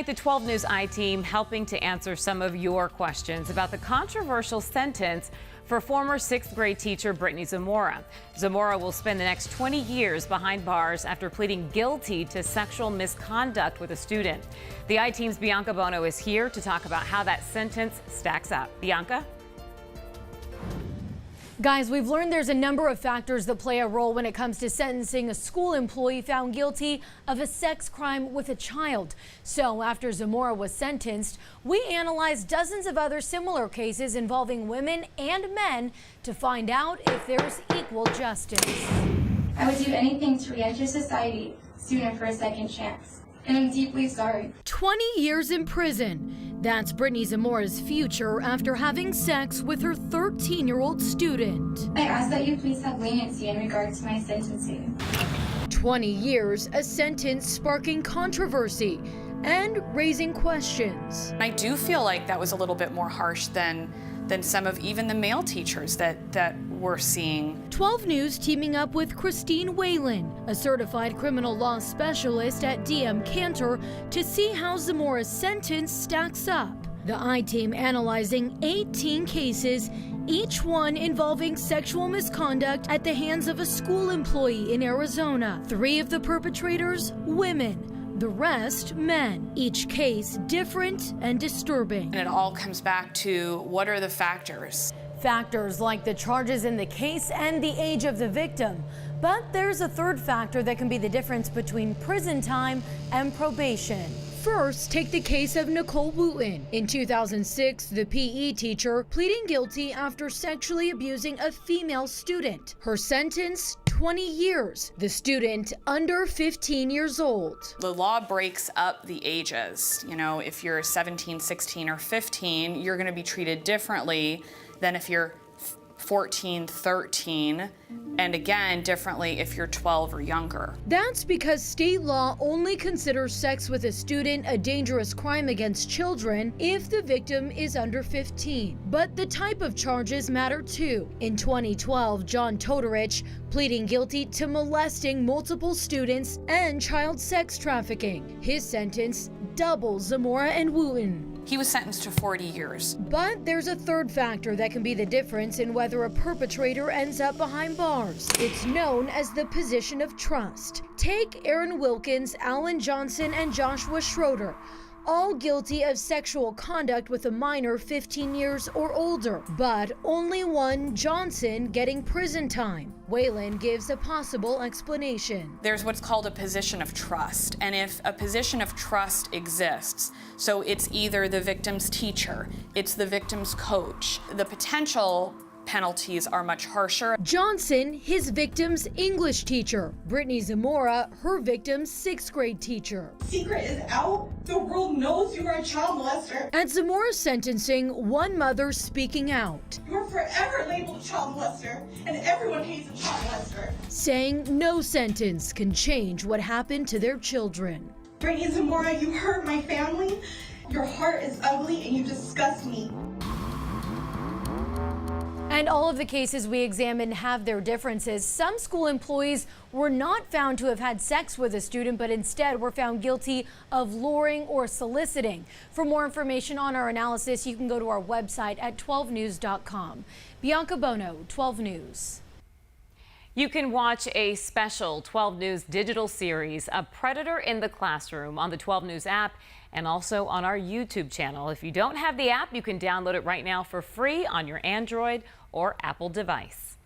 The 12 News I-Team helping to answer some of your questions about the controversial sentence for former 6th grade teacher Brittany Zamora. Zamora will spend the next 20 years behind bars after pleading guilty to sexual misconduct with a student. The I-Team's Bianca Bono is here to talk about how that sentence stacks up. Bianca? Guys, we've learned there's a number of factors that play a role when it comes to sentencing a school employee found guilty of a sex crime with a child. So after Zamora was sentenced, we analyzed dozens of other similar cases involving women and men to find out if there's equal justice. I would do anything to re-enter society sooner for a second chance. And I'm deeply sorry. 20 years in prison. That's Brittany Zamora's future after having sex with her 13-year-old student. I ask that you please have leniency in regards to my sentencing. 20 years, a sentence sparking controversy and raising questions. I do feel like that was a little bit more harsh than some of even the male teachers that we're seeing. 12 News teaming up with Whalin, a certified criminal law specialist at Cantor, to see how Zamora's sentence stacks up. The I-Team analyzing 18 cases, each one involving sexual misconduct at the hands of a school employee in Arizona. 3 of the perpetrators, women. The rest, men. Each case different and disturbing. And it all comes back to what are the factors? Factors like the charges in the case and the age of the victim. But there's a third factor that can be the difference between prison time and probation. First, take the case of Whalin. In 2006, the PE teacher pleading guilty after sexually abusing a female student. Her sentence, 20 years. The student under 15 years old. The law breaks up the ages. You know, if you're 17, 16, or 15, you're going to be treated differently than if you're 14, 13, and again, differently if you're 12 or younger. That's because state law only considers sex with a student a dangerous crime against children if the victim is under 15. But the type of charges matter too. In 2012, John Toderich pleading guilty to molesting multiple students and child sex trafficking. His sentence doubles Zamora and Whalin. He was sentenced to 40 years. But there's a third factor that can be the difference in whether a perpetrator ends up behind bars. It's known as the position of trust. Take Aaron Wilkins, Alan Johnson, and Joshua Schroeder, all guilty of sexual conduct with a minor 15 years or older, but only one, Johnson, getting prison time. Whalin gives a possible explanation. There's what's called a position of trust, and if a position of trust exists, so it's either the victim's teacher, it's the victim's coach, the potential penalties are much harsher. Johnson, his victim's English teacher. Brittany Zamora, her victim's 6th grade teacher. Secret is out. The world knows you are a child molester. At Zamora's sentencing, one mother speaking out. You are forever labeled a child molester, and everyone hates a child molester. Saying no sentence can change what happened to their children. Brittany Zamora, you hurt my family. Your heart is ugly and you disgust me. And all of the cases we examined have their differences. Some school employees were not found to have had sex with a student, but instead were found guilty of luring or soliciting. For more information on our analysis, you can go to our website at 12news.com. Bianca Bono, 12 News. You can watch a special 12 News digital series, A Predator in the Classroom, on the 12 News app and also on our YouTube channel. If you don't have the app, you can download it right now for free on your Android or Apple device.